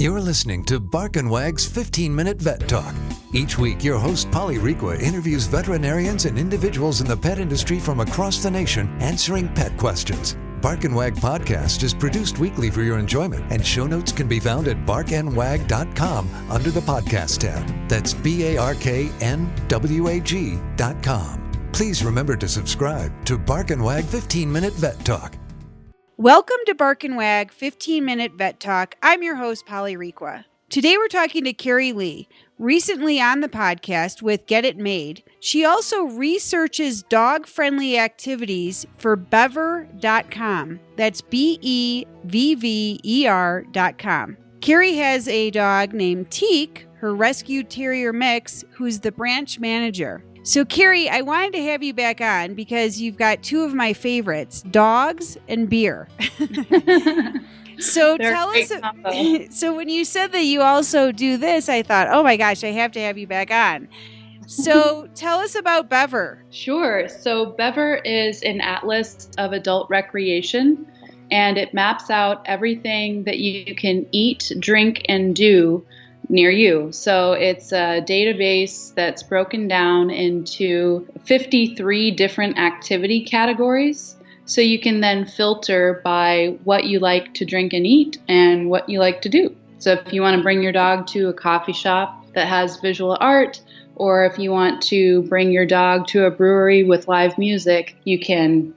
You're listening to Bark and Wag's 15-Minute Vet Talk. Each week, your host, Polly Requa, interviews veterinarians and individuals in the pet industry from across the nation answering pet questions. Bark and Wag podcast is produced weekly for your enjoyment, and show notes can be found at barkandwag.com under the podcast tab. That's BARKNWAG.com. Please remember to subscribe to Bark and Wag 15-Minute Vet Talk. Welcome to Bark and Wag 15-Minute Vet Talk. I'm your host, Polly Requa. Today we're talking to Carrie Leigh, recently on the podcast with Get It Made. She also researches dog-friendly activities for Bevver.com. That's BEVVER.com. Carrie has a dog named Teek, her rescue terrier mix, who's the branch manager. So, Carrie, I wanted to have you back on because you've got two of my favorites, dogs and beer. So tell us, so when you said that you also do this, I thought, oh my gosh, I have to have you back on. So tell us about Bevver. Sure. So Bevver is an atlas of adult recreation, and it maps out everything that you can eat, drink, and do near you. So it's a database that's broken down into 53 different activity categories. So you can then filter by what you like to drink and eat and what you like to do. So if you want to bring your dog to a coffee shop that has visual art, or if you want to bring your dog to a brewery with live music, you can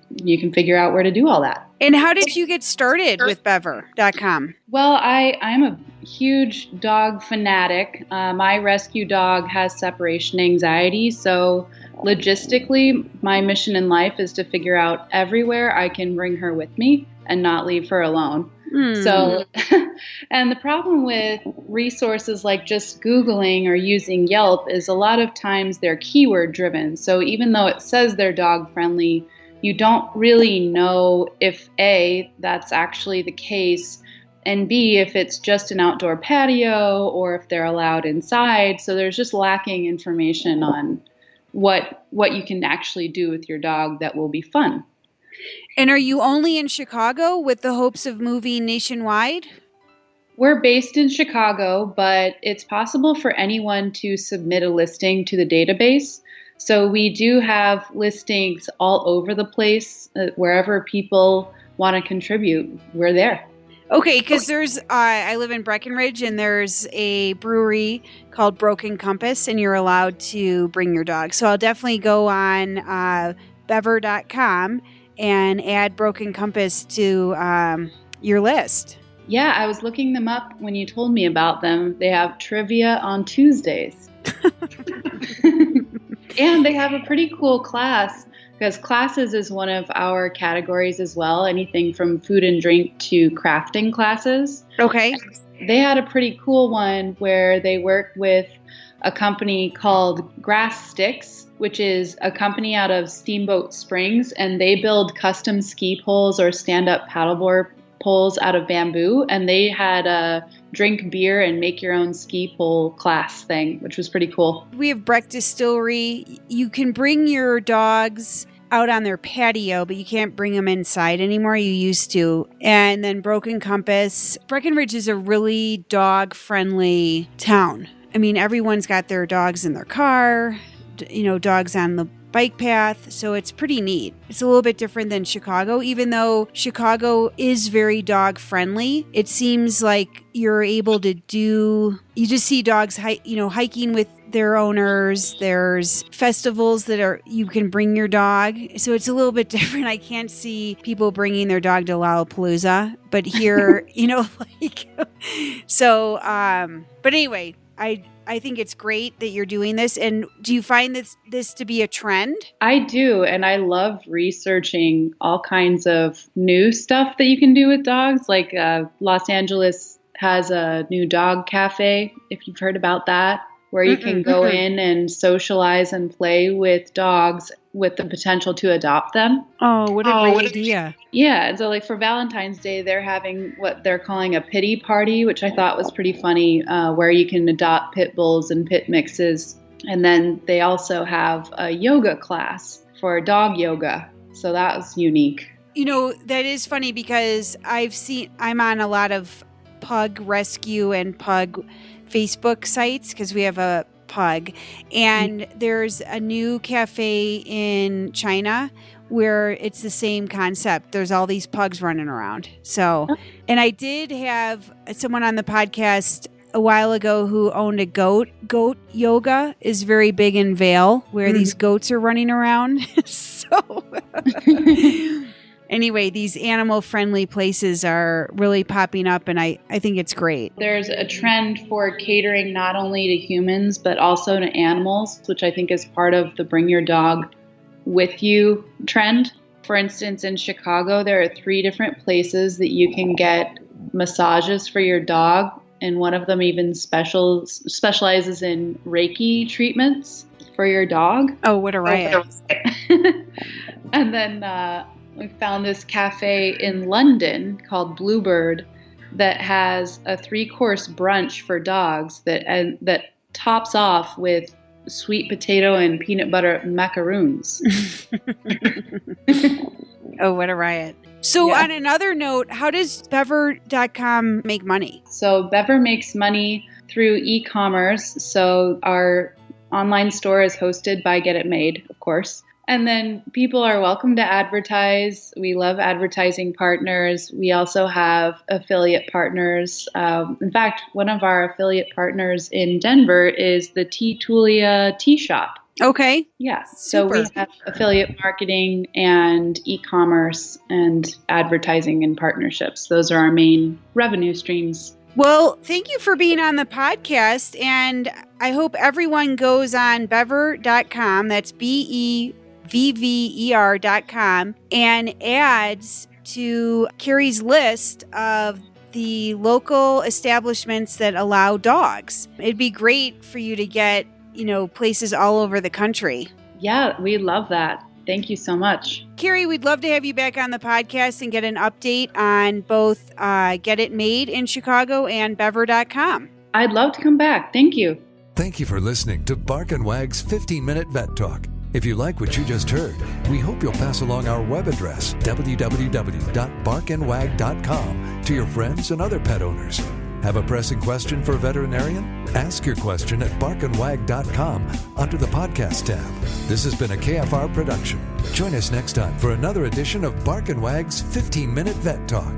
figure out where to do all that. And how did you get started with Bevver.com? Well, I'm a huge dog fanatic. My rescue dog has separation anxiety, so logistically, my mission in life is to figure out everywhere I can bring her with me and not leave her alone. So, and the problem with resources like just Googling or using Yelp is a lot of times they're keyword driven. So even though it says they're dog friendly, you don't really know if A, that's actually the case, and B, if it's just an outdoor patio or if they're allowed inside. So there's just lacking information on what you can actually do with your dog that will be fun. And are you only in Chicago with the hopes of moving nationwide? We're based in Chicago, but it's possible for anyone to submit a listing to the database. So we do have listings all over the place. Wherever people want to contribute, we're there. Okay, because there's, I live in Breckenridge, and there's a brewery called Broken Compass, and you're allowed to bring your dog. So I'll definitely go on Bevver.com and add Broken Compass to your list. Yeah, I was looking them up when you told me about them. They have trivia on Tuesdays. And they have a pretty cool class, because classes is one of our categories as well, anything from food and drink to crafting classes. Okay. They had a pretty cool one where they worked with a company called Grass Sticks, which is a company out of Steamboat Springs, and they build custom ski poles or stand-up paddleboard poles out of bamboo, and they had a drink beer and make your own ski pole class thing, which was pretty cool. We have Breck Distillery. You can bring your dogs out on their patio, but you can't bring them inside anymore. You used to. And then Broken Compass. Breckenridge is a really dog-friendly town. I mean, everyone's got their dogs in their car, dogs on the bike path, so it's pretty neat. It's a little bit different than Chicago, even though Chicago is very dog friendly. It seems like you're able to you just see dogs hiking with their owners. There's festivals that you can bring your dog, so it's a little bit different. I can't see people bringing their dog to Lollapalooza, but here but anyway, I think it's great that you're doing this. And do you find this to be a trend? I do. And I love researching all kinds of new stuff that you can do with dogs. Like Los Angeles has a new dog cafe, if you've heard about that, where you can go in and socialize and play with dogs with the potential to adopt them. Oh, what a great idea. Yeah. And so like for Valentine's Day, they're having what they're calling a pity party, which I thought was pretty funny, where you can adopt pit bulls and pit mixes. And then they also have a yoga class for dog yoga. So that was unique. That is funny because I'm on a lot of pug rescue and pug Facebook sites because we have a pug. And there's a new cafe in China where it's the same concept. There's all these pugs running around. So, and I did have someone on the podcast a while ago who owned a goat. Goat yoga is very big in Vail where these goats are running around. So anyway, these animal friendly places are really popping up and I think it's great. There's a trend for catering not only to humans but also to animals, which I think is part of the bring your dog with you trend. For instance, in Chicago, there are 3 different places that you can get massages for your dog. And one of them even specializes in Reiki treatments for your dog. Oh, what a riot. And then we found this cafe in London called Bluebird that has a 3-course brunch for dogs that tops off with sweet potato and peanut butter macaroons. Oh, what a riot. So on another note, how does Bevver.com make money? So Bevver makes money through e-commerce. So our online store is hosted by Get It Made, of course. And then people are welcome to advertise. We love advertising partners. We also have affiliate partners. In fact, one of our affiliate partners in Denver is the Tulia Tea Shop. Okay. Yeah. So we have affiliate marketing and e-commerce and advertising and partnerships. Those are our main revenue streams. Well, thank you for being on the podcast. And I hope everyone goes on Bevver.com. That's BEVVER.com and adds to Carrie's list of the local establishments that allow dogs. It'd be great for you to get places all over the country. Yeah, we love that. Thank you so much. Carrie, we'd love to have you back on the podcast and get an update on both Get It Made in Chicago and Bevver.com. I'd love to come back. Thank you. Thank you for listening to Bark and Wag's 15-Minute Vet Talk. If you like what you just heard, we hope you'll pass along our web address, www.barkandwag.com, to your friends and other pet owners. Have a pressing question for a veterinarian? Ask your question at barkandwag.com under the podcast tab. This has been a KFR production. Join us next time for another edition of Bark and Wag's 15-Minute Vet Talk.